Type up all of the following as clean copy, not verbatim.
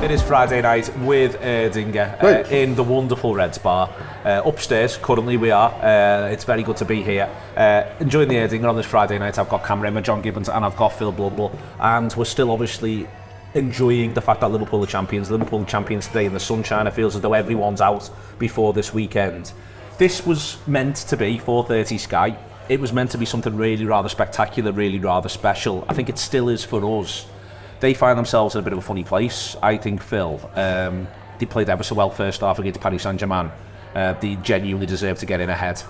It is Friday night with Erdinger in the wonderful Reds bar. Upstairs, currently we are. It's very good to be here. Enjoying the Erdinger on this Friday night. I've got Cameron, John Gibbons and I've got Phil Blundell. And we're still obviously enjoying the fact that Liverpool are champions. Liverpool are champions today in the sunshine. It feels as though everyone's out before this weekend. This was meant to be 4:30 Sky. It was meant to be something really rather spectacular, really rather special. I think it still is for us. They find themselves in a bit of a funny place, I think, Phil. They played ever so well first half against Paris Saint-Germain. They genuinely deserved to get in ahead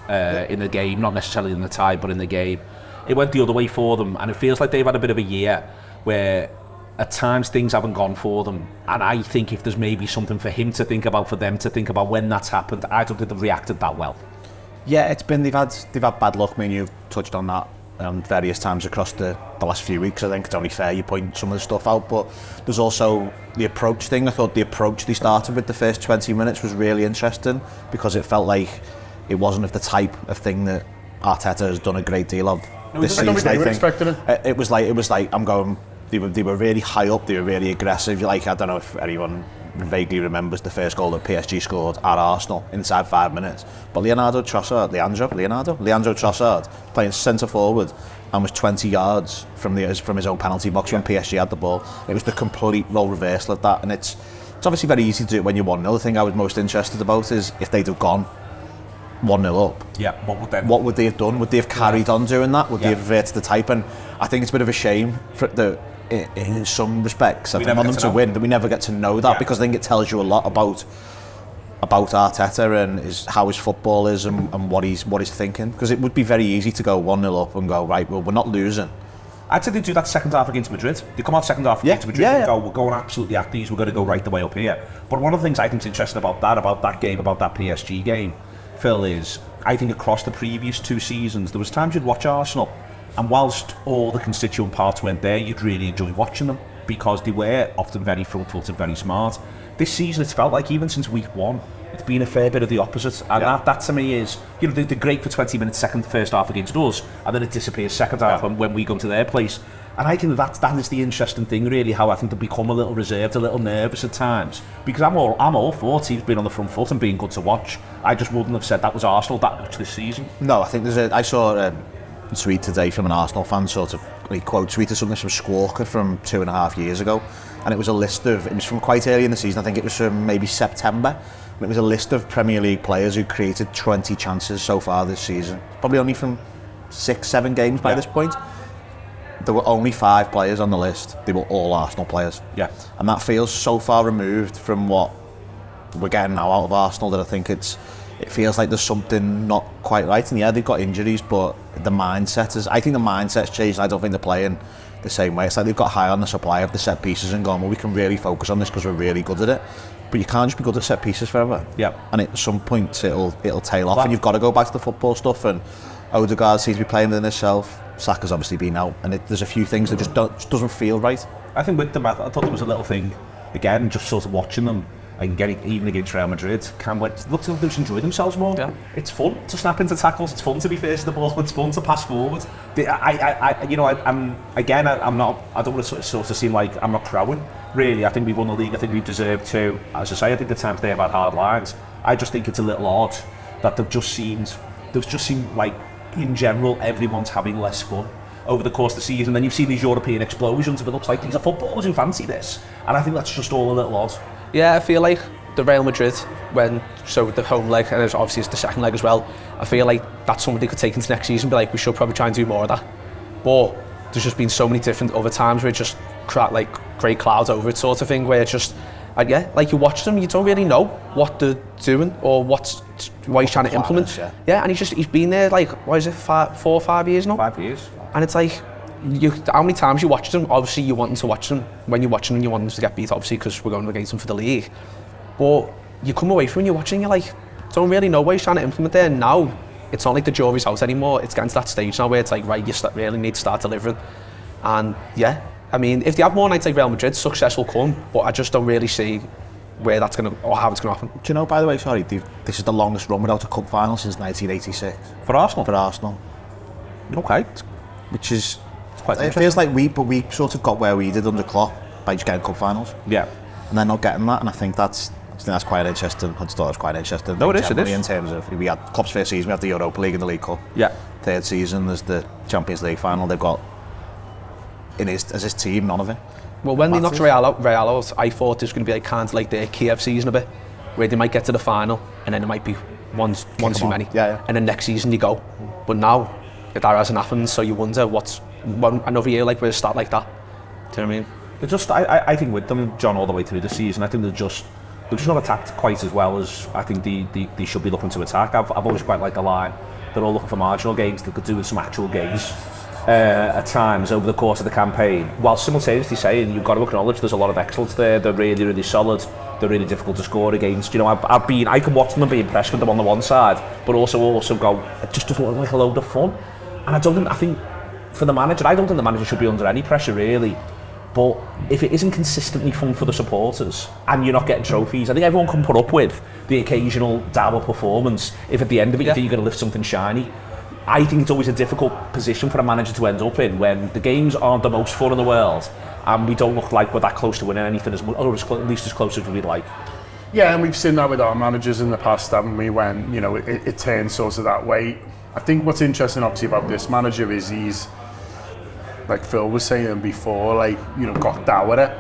in the game, not necessarily in the tie, but in the game. It went the other way for them, and it feels like they've had a bit of a year where at times things haven't gone for them. And I think if there's maybe something for him to think about, for them to think about when that's happened, I don't think they've reacted that well. Yeah, they've had bad luck. I mean, you've touched on that various times across the last few weeks. I think it's only fair you point some of the stuff out, but there's also the approach thing. I thought the approach they started with the first 20 minutes was really interesting because it felt like it wasn't of the type of thing that Arteta has done a great deal of this season. I think it was like I'm going. They were really high up. They were really aggressive. Like, I don't know if anyone vaguely remembers the first goal that PSG scored at Arsenal inside 5 minutes. But Leandro Trossard playing centre forward and was 20 yards from his own penalty box when PSG had the ball. It was the complete role reversal of that, and it's obviously very easy to do it when you're 1-0. The thing I was most interested about is if they'd have gone 1-0 up. Yeah, what would they have done? Would they have carried on doing that? Would they have reverted the type? And I think it's a bit of a shame for in some respects, I want them to win, that we never get to know that, because I think it tells you a lot about Arteta and how his football is and what he's thinking. Because it would be very easy to go 1-0 up and go, right, well, we're not losing. I'd say they do that second half against Madrid. They come out second half against Madrid and go, we're going absolutely at these, we're going to go right the way up here. But one of the things I think is interesting about that game, about that PSG game, Phil, is I think across the previous 2 seasons, there was times you'd watch Arsenal, and whilst all the constituent parts weren't there, you'd really enjoy watching them because they were often very front-footed, very smart. This season, it's felt like even since week 1, it's been a fair bit of the opposite. And that to me is, they're great for 20 minutes first half against us, and then it disappears second half when we go to their place. And I think that is the interesting thing, really, how I think they've become a little reserved, a little nervous at times. Because I'm all for teams being on the front foot and being good to watch. I just wouldn't have said that was Arsenal that much this season. No, I think I saw a tweet today from an Arsenal fan, sort of, he quote tweeted something from Squawker from 2.5 years ago, and it was a list of, it was from quite early in the season, I think it was from maybe September, and it was a list of Premier League players who created 20 chances so far this season, probably only from 6-7 games by this point. There were only 5 players on the list. They were all Arsenal players. Yeah. And that feels so far removed from what we're getting now out of Arsenal that I think it feels like there's something not quite right. And yeah, they've got injuries, but the mindset I think the mindset's changed. I don't think they're playing the same way. It's like they've got high on the supply of the set pieces and gone, well, we can really focus on this because we're really good at it. But you can't just be good at set pieces forever. Yeah. And at some point it'll tail off, and you've got to go back to the football stuff. And Odegaard seems to be playing within himself. Saka's obviously been out, and there's a few things that just doesn't feel right. I think with them, I thought there was a little thing again, just sort of watching them. And getting even against Real Madrid, looks like they just enjoy themselves more. Yeah. It's fun to snap into tackles. It's fun to be first to the ball. It's fun to pass forward. I don't want to sort of seem like I'm not crowing. Really, I think we've won the league. I think we've deserved to. As I say, I think the times they have had hard lines. I just think it's a little odd that they've just seemed like, in general, everyone's having less fun over the course of the season. Then you've seen these European explosions. If it looks like these are footballers who fancy this, and I think that's just all a little odd. Yeah, I feel like the Real Madrid, the home leg, and obviously it's the second leg as well, I feel like that's something they could take into next season and be like, we should probably try and do more of that. But there's just been so many different other times where it just like grey clouds over it sort of thing, where it's just, like you watch them, you don't really know what they're doing or what he's trying to implement. And he's been there like, what is it, 4 or 5 years now? 5 years. And it's like, how many times you watch them? Obviously you want to watch them. When you're watching them, you want them to get beat, obviously, because we're going against them for the league. But you come away from when you're watching, you're like, don't really know what he's trying to implement there. Now, it's not like the jury's out anymore. It's getting to that stage now where it's like, right, you really need to start delivering. And yeah, I mean, if they have more nights like Real Madrid, success will come. But I just don't really see where that's going to, or how it's going to happen. Do you know, by the way, sorry, this is the longest run without a cup final since 1986. For Arsenal? For Arsenal. Okay. Which is... It feels like we sort of got where we did under Klopp by just getting cup finals. Yeah. and they're not getting that, and I think that's quite interesting. I just thought it was quite interesting. No, it is. In terms of, we had Klopp's first season, we had the Europa League and the League Cup. Yeah. Third season, there's the Champions League final. They've got, as his team, none of it. Well, when they knocked Real out, I thought it was going to be like kind of like their Kiev season a bit, where they might get to the final, and then it might be one too many. Yeah. And then next season you go. But now, that hasn't happened, so you wonder what's another year like where they start like that. Do you know what I mean? They're just, I think with them, John, all the way through the season, I think they're just not attacked quite as well as I think they should be looking to attack. I've always quite liked the line. They're all looking for marginal gains. They could do with some actual gains at times over the course of the campaign, while simultaneously saying you've got to acknowledge there's a lot of excellence there. They're really, really solid. They're really difficult to score against. You know, I can watch them and be impressed with them on the one side, but also go, it just doesn't look like a load of fun. And I think for the manager, I don't think the manager should be under any pressure really. But if it isn't consistently fun for the supporters and you're not getting trophies, I think everyone can put up with the occasional dour performance if at the end of it you think you're going to lift something shiny. I think it's always a difficult position for a manager to end up in when the games aren't the most fun in the world and we don't look like we're that close to winning anything, or at least as close as we'd like. Yeah, and we've seen that with our managers in the past, haven't we, when, you know, it turns sort of that way. I think what's interesting obviously about this manager is he's, like Phil was saying before, like, you know, got dour.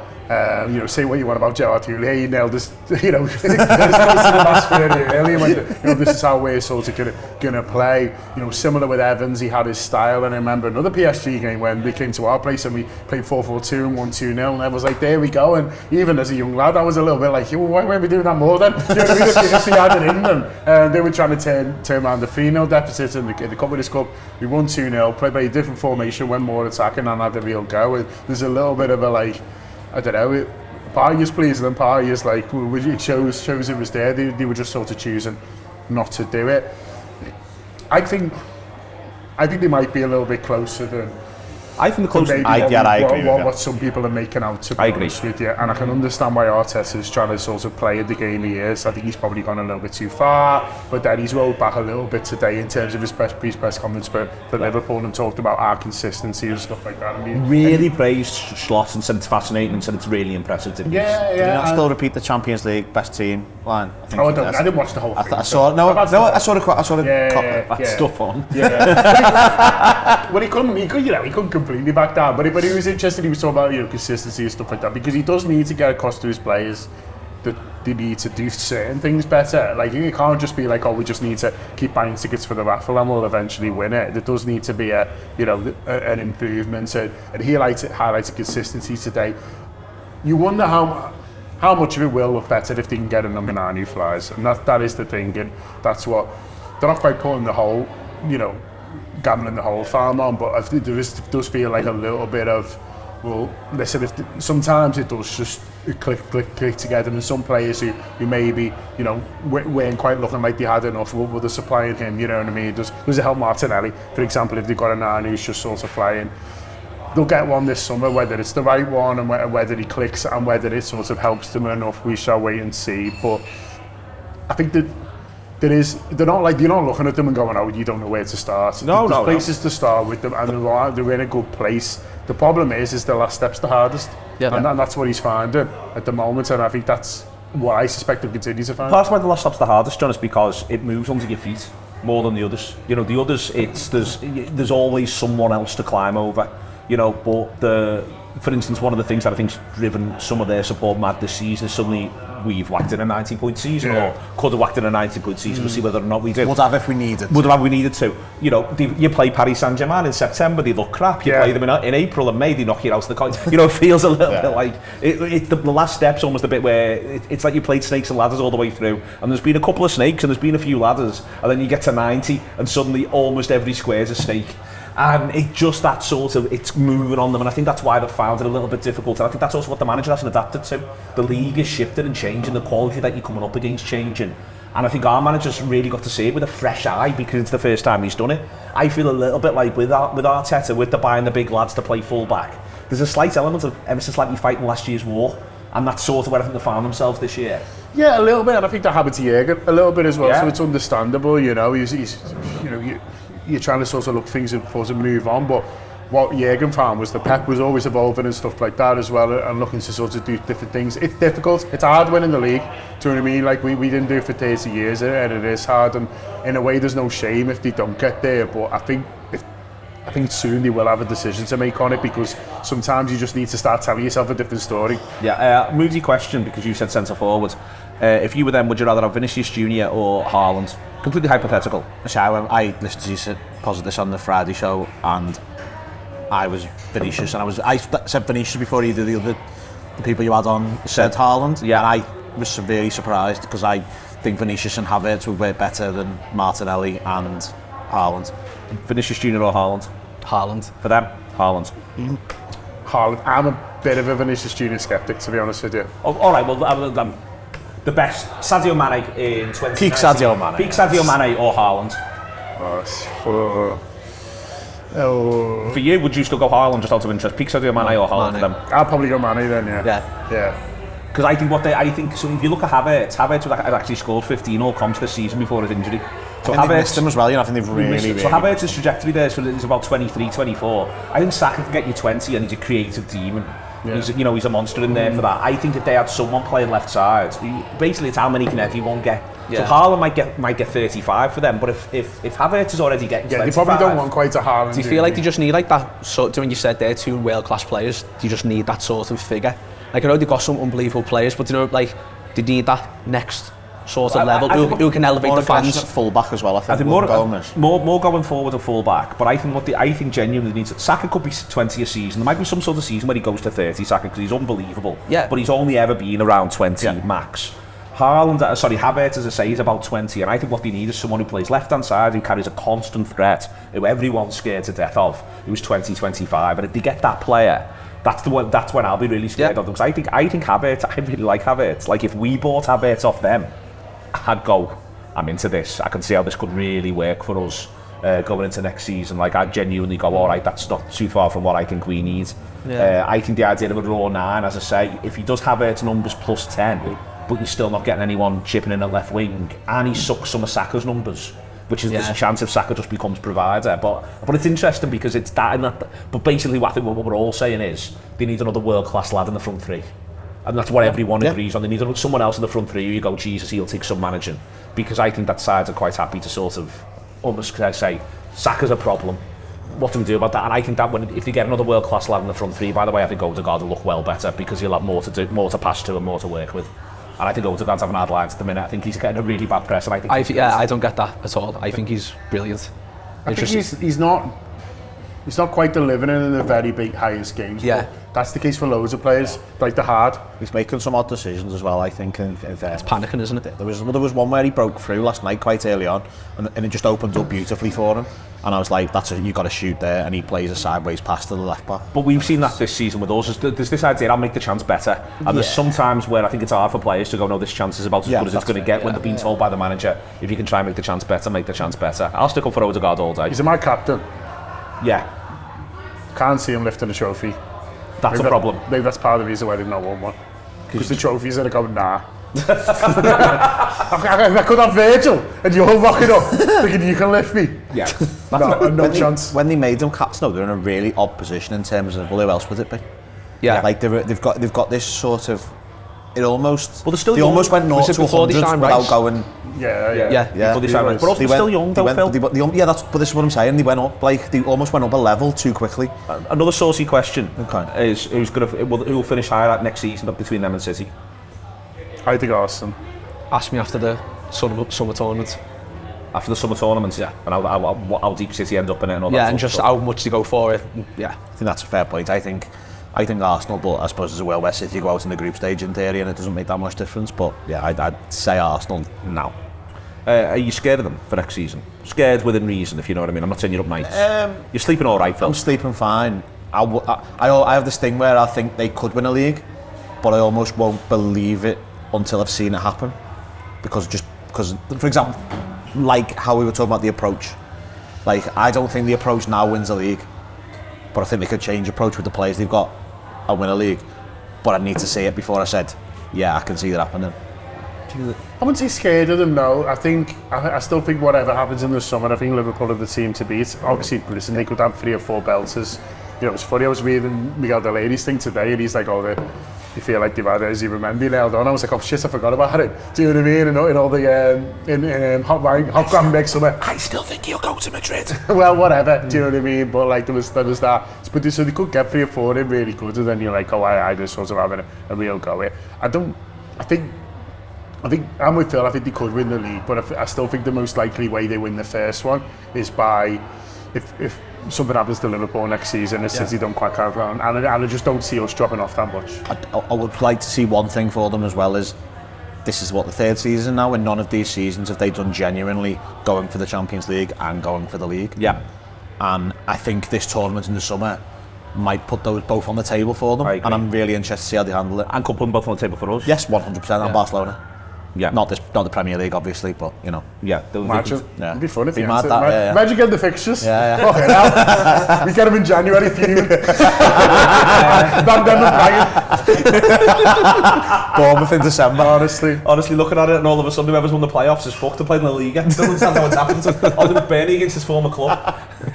You know, say what you want about Gerard Houllier, he nailed this, you know, this goes to the last very early when, you know, this is how we're sort of gonna play. You know, similar with Evans, he had his style, and I remember another PSG game when they came to our place and we played 4-4-2 and won 2-0, and everyone was like, there we go. And even as a young lad, I was a little bit like, why weren't we doing that more then? You know, if they had it in them. And they were trying to turn around the 3-0 deficit in the Cup with this Cup. We won 2-0, played by a different formation, went more attacking and had a real go. And there's a little bit of a, like, I don't know, part of you's pleasing and part of you's like, it shows it was there. They were just sort of choosing not to do it. I think they might be a little bit closer than I think the closest. I agree with what some people are making out to be honest with you, and I can understand why Arteta is trying to sort of play the game he is. I think he's probably gone a little bit too far, but then he's rolled back a little bit today in terms of his press conference for Liverpool and talked about our consistency and stuff like that. I mean, really praised Slot and said it's fascinating and said it's really impressive. Did you not still repeat the Champions League best team line? I didn't watch the whole thing. I saw it. That's stuff on. Yeah. Well, he couldn't completely back down, but he was interested. He was talking about, you know, consistency and stuff like that, because he does need to get across to his players that they need to do certain things better. Like, you can't just be like, oh, we just need to keep buying tickets for the raffle and we'll eventually win it. There does need to be an improvement. And he highlighted consistency today. You wonder how much of it will look better if they can get a number 9 who flies, and that is the thing. And that's what they're not quite putting the whole, you know, gambling the whole farm on, but there does feel like a little bit of, well, listen, sometimes it does just click together, and some players who maybe, you know, weren't quite looking like they had enough, well, they're supplying him, you know what I mean? Does it help Martinelli, for example, if they've got a 9 who's just sort of flying? They'll get one this summer, whether it's the right one and whether he clicks and whether it sort of helps them enough, we shall wait and see. But I think that you're not looking at them and going, oh, you don't know where to start. There's places to start with them, and they're in a good place. The problem is the last step's the hardest, and that's what he's finding at the moment, and I think that's what I suspect he'll continue to find. Part of why the last step's the hardest, John, is because it moves onto your feet more than the others. You know, the others, there's always someone else to climb over. You know, but for instance, one of the things that I think's driven some of their support mad this season is suddenly we've whacked in a 90-point season, or could have whacked in a 90-point season. We'll see whether or not we do. Would have if we needed. Would have we needed to. You know, you play Paris Saint-Germain in September, they look crap. You play them in April and May, they knock you out of the coin. You know, it feels a little bit like the last step's almost a bit where it's like you played snakes and ladders all the way through, and there's been a couple of snakes and there's been a few ladders, and then you get to 90 and suddenly almost every square's a snake. And it just that sort of, it's moving on them, and I think that's why they've found it a little bit difficult, and I think that's also what the manager hasn't adapted to. The league is shifting and changing, the quality that you're coming up against changing, and I think our manager's really got to see it with a fresh eye because it's the first time he's done it. I feel a little bit like with Arteta, with the buying the big lads to play full back, there's a slight element of ever so slightly fighting last year's war, and that's sort of where I think they found themselves this year. Yeah, a little bit, and I think that happened to Jürgen a little bit as well, so it's understandable, you know, he's you know, you're trying to sort of look things and sort of move on, but what Jurgen found was that Pep was always evolving and stuff like that as well, and looking to sort of do different things. It's difficult. It's hard winning the league. Do you know what I mean? Like we didn't do it for 30 years, and it is hard. And in a way, there's no shame if they don't get there. But I think soon they will have a decision to make on it, because sometimes you just need to start telling yourself a different story. Yeah, moody question, because you said centre forward. If you were them, would you rather have Vinicius Junior or Haaland? Completely hypothetical. So I listened to you posit this on the Friday show, and I was Vinicius, and I said Vinicius before either the people you had on said Haaland. Yeah. And I was severely surprised, because I think Vinicius and Havertz would work better than Martinelli and Haaland. Vinicius Junior or Haaland? Haaland. For them, Haaland. Haaland. I'm a bit of a Vinicius Junior skeptic, to be honest with you. Oh, all right, well, the best Sadio Mane in 2019. Peak Sadio Mane. Peak Sadio Mane or Haaland? For you, would you still go Haaland just out of interest? Peak Sadio Mane or Haaland for them? I'll probably go Mane then, yeah. Yeah. Because I think so. If you look at Havertz had actually scored 15 all comps this season before his injury. So Havertz missed him as well. I think they've really. So Havertz's trajectory there is about 23, 24. I think Saka can get you 20, and he's a creative demon. Yeah. He's a monster in there for that. I think if they had someone playing left side, basically it's how many can everyone get. Yeah. So Haaland might get 35 for them, but if Havertz is already getting 25, they probably don't want quite a Haaland. Do you feel like they just need like that sort? When you said they're two world class players, do you just need that sort of figure? Like I know they've got some unbelievable players, but like they need that next sort of level who can elevate the fans. Full-back as well, I think more going forward a full-back, but I think genuinely needs. Saka could be 20 a season. There might be some sort of season where he goes to 30, Saka, because he's unbelievable. Yeah. But he's only ever been around 20 max. Havertz, as I say, is about 20, and I think what they need is someone who plays left-hand side, who carries a constant threat, who everyone's scared to death of, who's 20, 25, and if they get that player, that's when I'll be really scared of them. Because I think Havertz, I really like Havertz. Like if we bought Havertz off them, I'd go, I'm into this. I can see how this could really work for us going into next season. Like I'd genuinely go, all right, that's not too far from what I think we need. Yeah. I think the idea of a raw 9, as I say, if he does Havertz numbers plus 10, but you're still not getting anyone chipping in at left wing, and he sucks some of Saka's numbers, which is there's a chance if Saka just becomes provider. But it's interesting because it's that and that. But basically, I think what we're all saying is they need another world-class lad in the front three. And that's what everyone agrees on. They need someone else in the front three who you go, Jesus, he'll take some managing. Because I think that sides are quite happy to sort of almost say, Saka's a problem. What do we do about that? And I think that if they get another world-class lad in the front three, by the way, I think Odegaard will look well better because he'll have more to pass to and more to work with. And I think Odegaard's having hard lines at the minute. I think he's getting a really bad press. And I don't get that at all. I think he's brilliant. I think he's not quite delivering in the very big highest games. Yeah. That's the case for loads of players, like the hard. He's making some odd decisions as well, I think. It's panicking, isn't it? There was one where he broke through last night quite early on, and it just opened up beautifully for him. And I was like, you've got to shoot there, and he plays a sideways pass to the left back. But we've seen that this season with us. There's this idea, I'll make the chance better. And there's some times where I think it's hard for players to go, no, this chance is about as good as it's going to get when they're being told by the manager, if you can try and make the chance better, make the chance better. I'll stick up for Odegaard all day. He's a mad captain. Yeah. Can't see him lifting a trophy. That's a problem. Maybe that's part of the reason why they've not won one. Because the trophies are going, nah. I could have Virgil and you're rocking up thinking you can lift me. Yeah. No chance. When they made them captain, they're in a really odd position in terms of, well, who else would it be? Yeah. Like they've got this sort of, it almost, they almost went 0 to 100 without going. Yeah. Before they signed Rice. But also they're still young though, Phil. But this is what I'm saying. They went up, they almost went up a level too quickly. Another saucy question is who will finish higher at next season between them and City? I think Arsenal. Ask me after the summer tournament. After the summer tournament, yeah. And how deep City end up in it and all that. Yeah, and just how much they go for it. Yeah. I think that's a fair point. I think Arsenal, but I suppose there's a world where City go out in the group stage in theory and it doesn't make that much difference. But yeah, I'd say Arsenal now. Are you scared of them for next season? Scared within reason, if you know what I mean. I'm not saying you're up nights. You're sleeping all right, Phil. I'm sleeping fine. I have this thing where I think they could win a league, but I almost won't believe it until I've seen it happen. Because, for example, like how we were talking about the approach. Like, I don't think the approach now wins a league, but I think they could change approach with the players they've got and win a league. But I need to see it before I said, yeah, I can see that happening. I wouldn't say scared of them, no. I still think whatever happens in the summer, I think Liverpool are the team to beat. Obviously, listen, they could have 3 or 4 belters. You know, it's funny, I was reading Miguel Delaney's thing today, and he's like, you feel like they've had Ezzy Mendy nailed on. I was like, oh shit, I forgot about it. Do you know what I mean? And all the Hot Grand Big Summer. I still think he'll go to Madrid. Well, whatever. Do you know what I mean? But like there was that. But so they could get 3 or 4 in really good, and then you're like, oh, I just sort of having a real go here. I think I'm with Phil. I think they could win the league, but I still think the most likely way they win the first one is by if something happens to Liverpool next season, City don't quite carry on, and I just don't see us dropping off that much. I would like to see one thing for them as well is this is what the 3rd season now, and none of these seasons have they done genuinely going for the Champions League and going for the league. Yeah. And I think this tournament in the summer might put those both on the table for them, and I'm really interested to see how they handle it. And could put them both on the table for us. Yes, 100% on Barcelona. Yeah. Not the Premier League, obviously, but you know. Yeah. Imagine. It'd be fun if you mad that, yeah. Imagine getting the fixtures. Yeah. Okay, now we get them in January. Blundell and Brian. Bournemouth in December. Honestly, looking at it, and all of a sudden, whoever's won the playoffs is fucked to play in the Liga. Still understand how it's happened. Other than Burnley against his former club.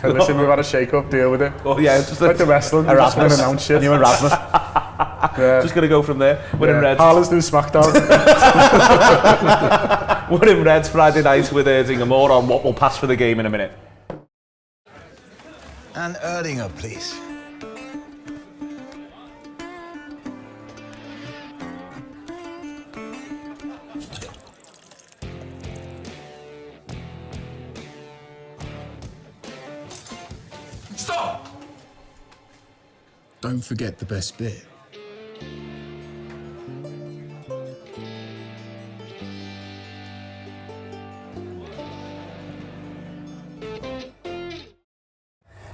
And listen, we've had a shake-up, deal with it. Oh yeah, just like the wrestling. Erasmus. Announce shit. New Erasmus. Yeah. Just gonna go from there. We're in Reds. Haaland's doing SmackDown. We're in Reds Friday night with Erdinger. More on what will pass for the game in a minute. And Erdinger, please. Stop! Don't forget the best bit.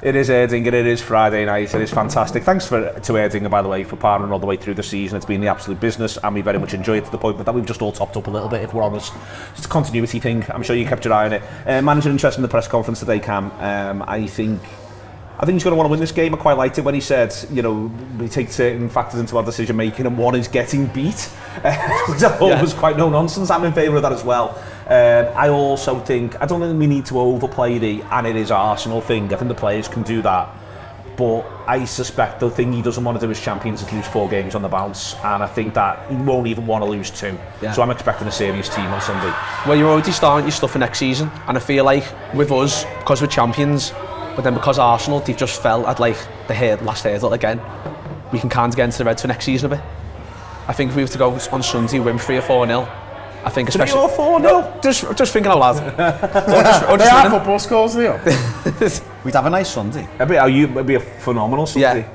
It is Erdinger, it is Friday night, it is fantastic. Thanks to Erdinger, by the way, for partnering all the way through the season. It's been the absolute business, and we very much enjoyed it to the point that we've just all topped up a little bit, if we're honest. It's a continuity thing. I'm sure you kept your eye on it. Manager interest in the press conference today, Cam. I think he's going to want to win this game. I quite liked it when he said, you know, we take certain factors into our decision making, and one is getting beat, which I thought was quite no nonsense. I'm in favour of that as well. I also think, I don't think we need to overplay and it is Arsenal thing. I think the players can do that, but I suspect the thing he doesn't want to do as champions is lose 4 games on the bounce, and I think that he won't even want to lose 2. So I'm expecting a serious team on Sunday. Well, you're already starting your stuff for next season, and I feel like with us, because we're champions, but then because Arsenal, they've just fell at like the last hurdle again, we can kind of get into the Reds for next season a bit. I think if we were to go on Sunday, win 3 or 4-0, I think especially 3 or 4-0? No, just thinking out loud. They are football scores, they are. We'd have a nice Sunday. It'd be a phenomenal Sunday. Yeah.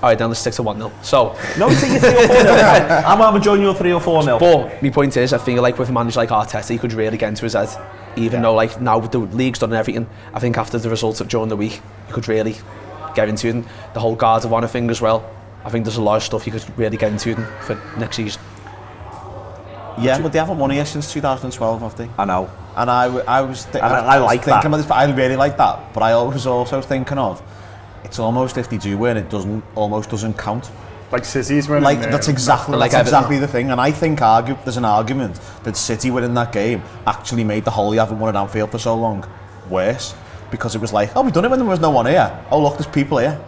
Alright, then let's stick to 1-0. So no, you think 3 or 4-0. I'm enjoying your 3 or 4-0. But my point is, I feel like with a manager like Arteta, he could really get into his head. Even though like now the league's done everything, I think after the results of during the week, he could really get into it. And the whole Guard of Honour thing as well. I think there's a lot of stuff he could really get into for next season. Yeah, but they haven't won here since 2012, have they? I know. And I was thinking about this, but I really like that. But I was also thinking of, it's almost if they do win, it almost doesn't count. Like City's winning. Like that's exactly the thing. And I think there's an argument that City winning that game actually made the whole you haven't won at Anfield for so long worse, because it was like, oh, we've done it when there was no one here. Oh look, there's people here.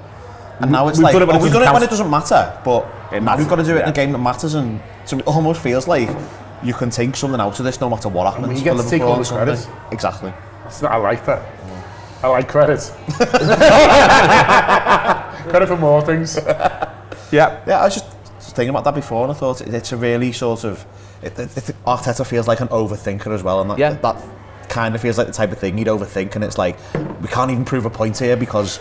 And now it's like, we've done it when it doesn't matter, but now we've got to do it in a game that matters, and so it almost feels like you can take something out of this no matter what happens. You get to take all the credit. Exactly. I like that. I like credit. Credit for more things. Yeah, I was just thinking about that before, and I thought it's a really sort of... Arteta feels like an overthinker as well, and that kind of feels like the type of thing he'd overthink, and it's like, we can't even prove a point here because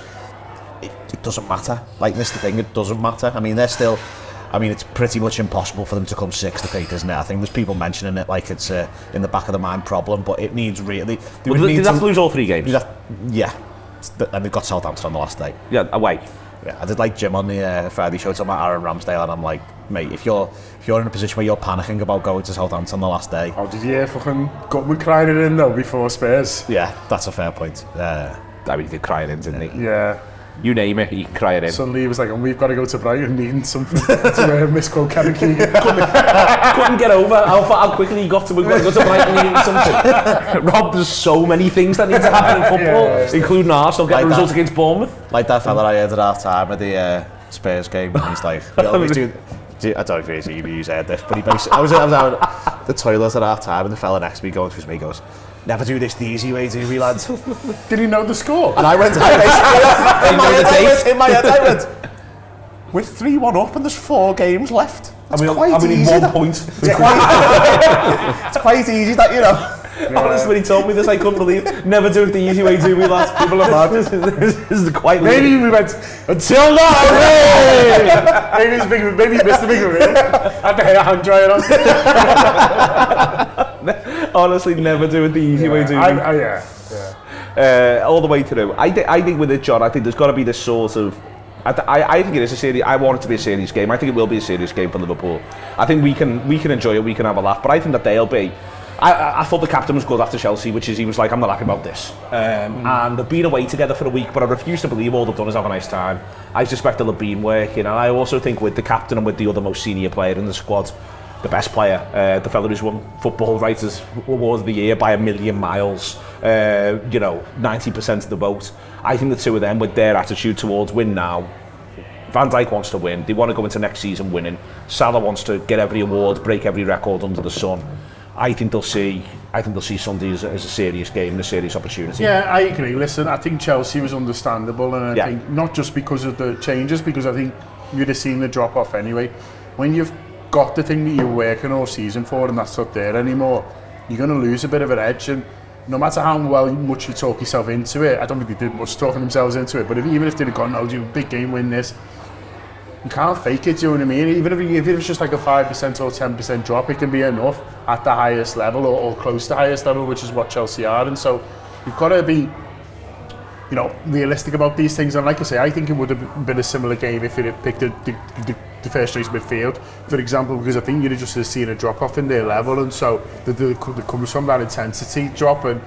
it doesn't matter. Like, this is the thing, it doesn't matter. I mean, it's pretty much impossible for them to come 6th, I think, isn't it? I think there's people mentioning it like it's in the back of the mind problem, but it needs really... They have to lose all 3 games? Yeah. And they've got Southampton on the last day. Yeah, away. Yeah, I did like Jim on the Friday show talking about Aaron Ramsdale, and I'm like, mate, if you're in a position where you're panicking about going to Southampton on the last day... Oh, did you hear fucking Gutman crying it in though before Spurs? Yeah, that's a fair point. I mean, he did cry it in, didn't he? Yeah. You name it, he can cry it in. Suddenly he was like, and we've got to go to Brighton needing something to misquote Kevin Keegan. Couldn't get over how quickly he got to go to Brighton needing something. Rob, there's so many things that need to happen in football, including Arsenal getting like results against Bournemouth. Like that fella I heard at half time at the Spurs game, and he's like, I don't know if he's heard this, but he basically, I was out at the toilet at half time, and the fella next to me going through me goes, never do this the easy way, do we, lads? Did he know the score? And I went, in my head, I went, we're 3-1 up and there's 4 games left. It's we quite need easy. 1 point. It's quite easy that, you know. Honestly, when he told me this, I couldn't believe it. Never do it the easy way, do we, lads? People are mad. This is quite maybe we went, until now, maybe he missed the big reveal. Had the hair hand dryer on. Honestly, never do it the easy way, do we? All the way through. I think with it, John, I think there's got to be this sort of... I think it is a serious... I want it to be a serious game. I think it will be a serious game for Liverpool. I think we can enjoy it, we can have a laugh, but I think that they'll be... I thought the captain was good after Chelsea, which is he was like, I'm not happy about this. And they've been away together for a week, but I refuse to believe all they've done is have a nice time. I suspect they'll have been working, and I also think with the captain and with the other most senior player in the squad, the best player, the fella who's won Football Writers Award of the Year by 1,000,000 miles, 90% of the vote. I think the two of them, with their attitude towards win now, Van Dijk wants to win. They want to go into next season winning. Salah wants to get every award, break every record under the sun. I think they'll see Sunday as a serious game and a serious opportunity. Yeah, I agree. Listen, I think Chelsea was understandable, and I think not just because of the changes, because I think you'd have seen the drop off anyway. When you've got the thing that you're working all season for and that's not there anymore, you're going to lose a bit of an edge. And no matter how much you talk yourself into it, I don't think they did much talking themselves into it, but even if they'd have gone, oh, you big game, win this, you can't fake it, do you know what I mean? Even if it's just like a 5% or 10% drop, it can be enough at the highest level or close to the highest level, which is what Chelsea are. And so you've got to be, realistic about these things. And like I say, I think it would have been a similar game if it had picked the first choice midfield, for example, because I think you'd have just seen a drop off in their level. And so there comes from that intensity drop and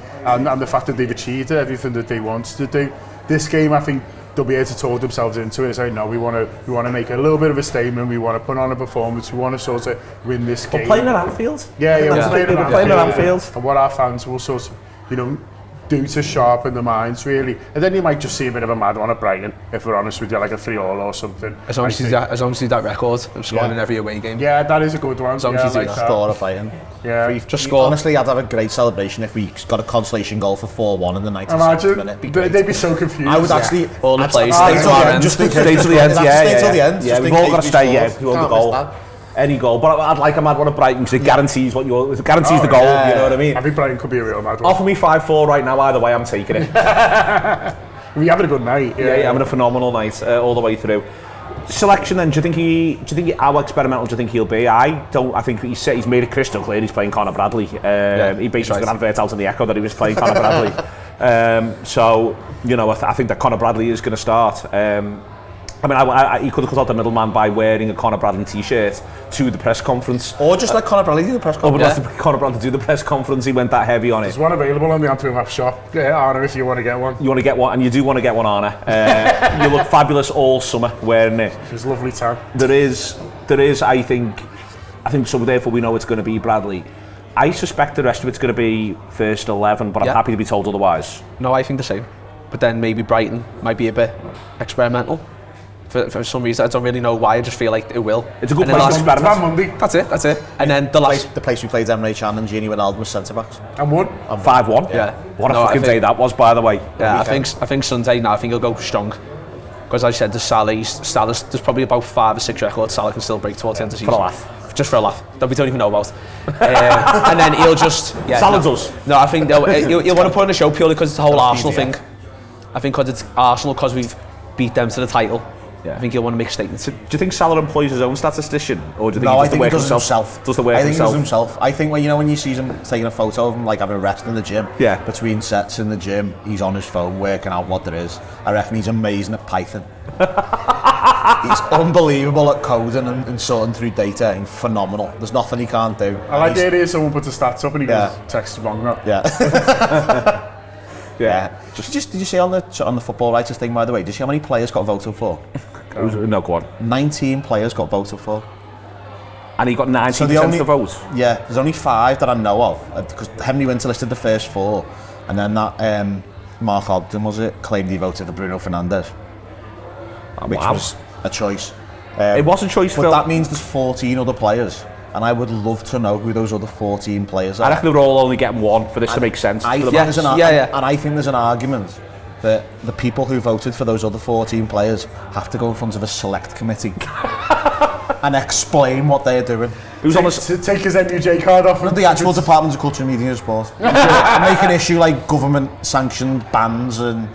the fact that they've achieved everything that they wanted to do. This game, I think, they'll be able to talk themselves into it and say, no, we want to make a little bit of a statement, we want to put on a performance, we want to sort of win this game. We're playing at Anfield. We're playing at Anfield. And what our fans will sort of, do to sharpen the minds, really. And then you might just see a bit of a mad one at Brighton, if we're honest with you, like a 3-3 or something. As long as you see that record of scoring in every away game. Yeah, that is a good one. As long as you do that. Score a Brighton. Yeah. Just score. Honestly, I'd have a great celebration if we got a consolation goal for 4-1 in the 97th minute. They'd be so confused. I would actually... All the plays. Stay till the end. Stay till the end. Yeah, we've all got to stay, we want the goal. Any goal, but I'd like a mad one at Brighton because it guarantees the goal, you know what I mean? I think Brighton could be a real mad one. Offer me 5-4 right now, either way, I'm taking it. We're having a good night. Yeah, having a phenomenal night all the way through. Selection then, do you think how experimental do you think he'll be? I think he's made it crystal clear he's playing Conor Bradley. He basically got an advert out in the Echo that he was playing Conor Bradley. So, I think that Conor Bradley is going to start. He could have cut out the middleman by wearing a Conor Bradley t-shirt to the press conference. Or just let Conor Bradley do the press conference. Conor Bradley do the press conference, he went that heavy on it. There's one available on the Anfield Wrap shop. Yeah, Arna, if you want to get one. You want to get one, and you do want to get one, Arna. You look fabulous all summer wearing it. It's a lovely tan. There is, I think so therefore we know it's going to be Bradley. I suspect the rest of it's going to be first 11, but I'm happy to be told otherwise. No, I think the same. But then maybe Brighton might be a bit experimental. For some reason, I don't really know why. I just feel like it will. It's a good place to experiment. That's it. And then the place we played Emre Can and Gini Wijnaldum was centre backs. And won. 5-1. Yeah. What a fucking day that was, by the way. Yeah, I think Sunday now. I think he'll go strong. Because I said to Salah's there's probably about 5 or 6 records Salah can still break towards the end of the season. For a laugh. Just for a laugh. That we don't even know about. And then he'll just... Salah does. No, I think he'll want to put on a show purely because it's the whole Arsenal thing. I think because it's Arsenal, because we've beat them to the title. Yeah. I think he'll want to make statements. Do you think Salah employs his own statistician, or do you think no, he does the work himself? Does the work himself? I think when you see him taking a photo of him like having a rest in the gym. Yeah. Between sets in the gym, he's on his phone working out what there is. I reckon he's amazing at Python. He's unbelievable at coding and sorting through data. He's phenomenal. There's nothing he can't do. I like the idea someone puts the stats up and he goes, text is wrong now. Yeah. Did you see on the football writers thing, by the way? Did you see how many players got voted for? No, go on. 19 players got voted for. And he got 19% of the vote? Yeah, there's only 5 that I know of, because Henry Winter listed the first 4, and then that Mark Ogden, was it, claimed he voted for Bruno Fernandes, which was a choice. It was a choice, but Phil. That means there's 14 other players, and I would love to know who those other 14 players are. I reckon they're all only getting 1 for this to make sense. And I think there's an argument that the people who voted for those other 14 players have to go in front of a select committee and explain what they're doing. Who's to take his NUJ card off? The actual Department of Culture, Media and Sport. Make an issue like government-sanctioned bans, and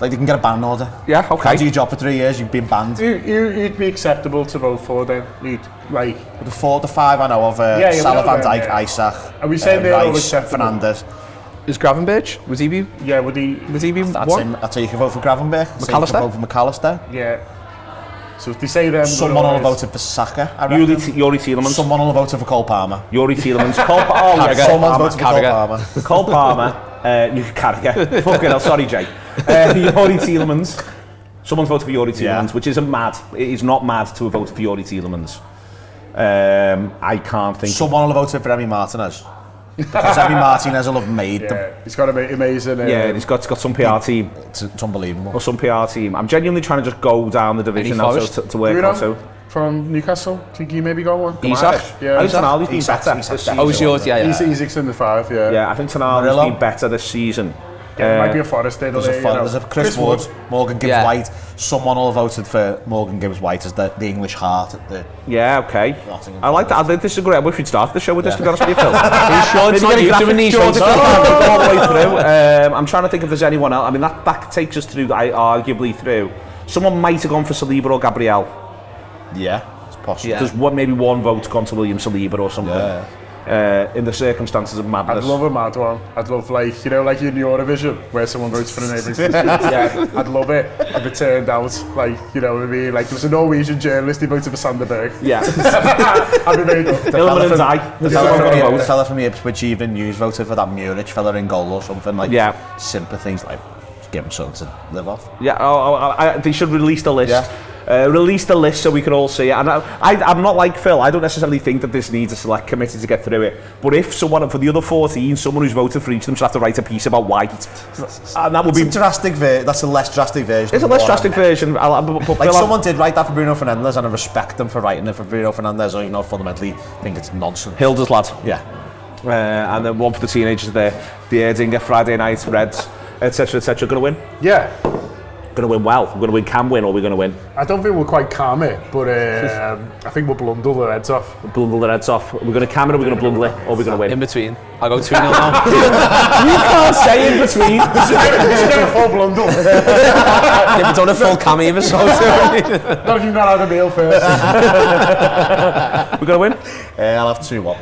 like they can get a ban order. Yeah, okay. Can't do your job for 3 years, you've been banned. You'd be acceptable to vote for then? The 5 I know of, Salah, Van Dijk, Isaac, are we saying they're all Rice, acceptable? Fernandes. Is Gravenberch? Was he be? Yeah, would he be one? I'd say you can vote for Gravenberch. McAllister? You can vote for McAllister. Yeah. So if they say them... Someone will have voted for Saka, I reckon. Yuri Tielemans. Someone will have voted for Cole Palmer. Yuri Tielemans. Someone's voted for Cole Palmer. Cole Palmer. Carragher. Fucking hell, sorry, Jay. Yuri Tielemans. Someone's voted for Yuri Tielemans, which isn't mad. It is not mad to have voted for Yuri Tielemans. I can't think... Someone will have voted for Emi Martinez. Because Emi Martinez will have made them. He's got an amazing... he's got some PR team. It's unbelievable. Or some PR team. I'm genuinely trying to just go down the division now to work out. So. From Newcastle, think you maybe got one? Isak? Yeah. I think Tonali's been better this season. Oh, it's yours, yeah. Isak's in the 5, yeah. Yeah, I think Tonali's been better this season. Yeah, it might be a Forest there. There's a Chris Wood, Morgan Gibbs-White. Someone will have voted for Morgan Gibbs-White as the English heart at the... Yeah, okay. I like that. I disagree. I wish we'd start the show with this, to be honest with you, Phil. Are you sure it's not you doing these things? All the way through. I'm trying to think if there's anyone else. I mean, that takes us through, arguably through. Someone might have gone for Saliba or Gabriel. Yeah, it's possible. Yeah. There's maybe one vote gone to William Saliba or something. Yeah. In the circumstances of madness. I'd love a mad one. I'd love, like in Eurovision, where someone votes for a neighbouring country. Yeah, I'd love it if it turned out, like, you know what I mean? Like, there was a Norwegian journalist who voted for Sanderberg. Yeah. I'd be very good. The fella from the Ipswich Evening News voted for that Murich fella in goal or something. Like, simple things like, just give him something to live off. Yeah, they should release the list. Yeah. Release the list so we can all see it. And I'm not like Phil. I don't necessarily think that this needs a select committee to get through it. But if someone, for the other 14, someone who's voted for each of them should have to write a piece about why. And that would be... That's a less drastic version. It's a less drastic version. Like someone did write that for Bruno Fernandes, and I respect them for writing it for Bruno Fernandes, or, you know, fundamentally think it's nonsense. Hilda's lad. Yeah. And then one for the teenagers there. The Erdinger, Friday night, Reds, etc., etc. Going to win? Yeah. Going to win well. We're going to win, can win, or we're going to win. I don't think we'll quite calm it, but I think we'll blundle the Reds off. Blundle the Reds off. We're going to cam it, or we're going to blundle it, or we're going to win. In between. I'll go 2-0 now. You can't say in between. It's a full blundle. Yeah, but don't a full cam either, so... Not if you've not had a meal first. We're going to win? I'll have 2-1.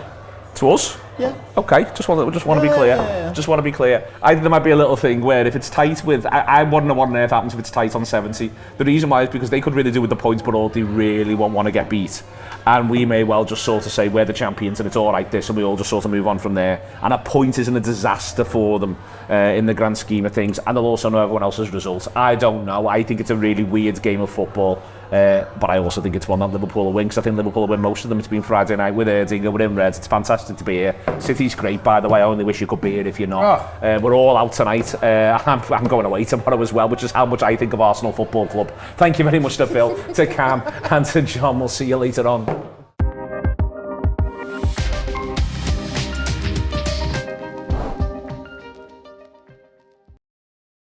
To us? Yeah. Okay, just want to be clear. Yeah. Just want to be clear. I think there might be a little thing where if it's tight with... I wouldn't know what on earth happens if it's tight on 70. The reason why is because they could really do with the points, but all they really won't want to get beat. And we may well just sort of say we're the champions and it's all right this, and we all just sort of move on from there. And a point isn't a disaster for them in the grand scheme of things. And they'll also know everyone else's results. I don't know. I think it's a really weird game of football. But I also think it's one that Liverpool will win, because I think Liverpool will win most of them. It's been Friday night with Erdinger, we're in Reds. It's fantastic to be here. City's great, by the way. I only wish you could be here if you're not. We're all out tonight. I'm going away tomorrow as well, which is how much I think of Arsenal Football Club. Thank you very much to Phil, to Cam and to John. We'll see you later on.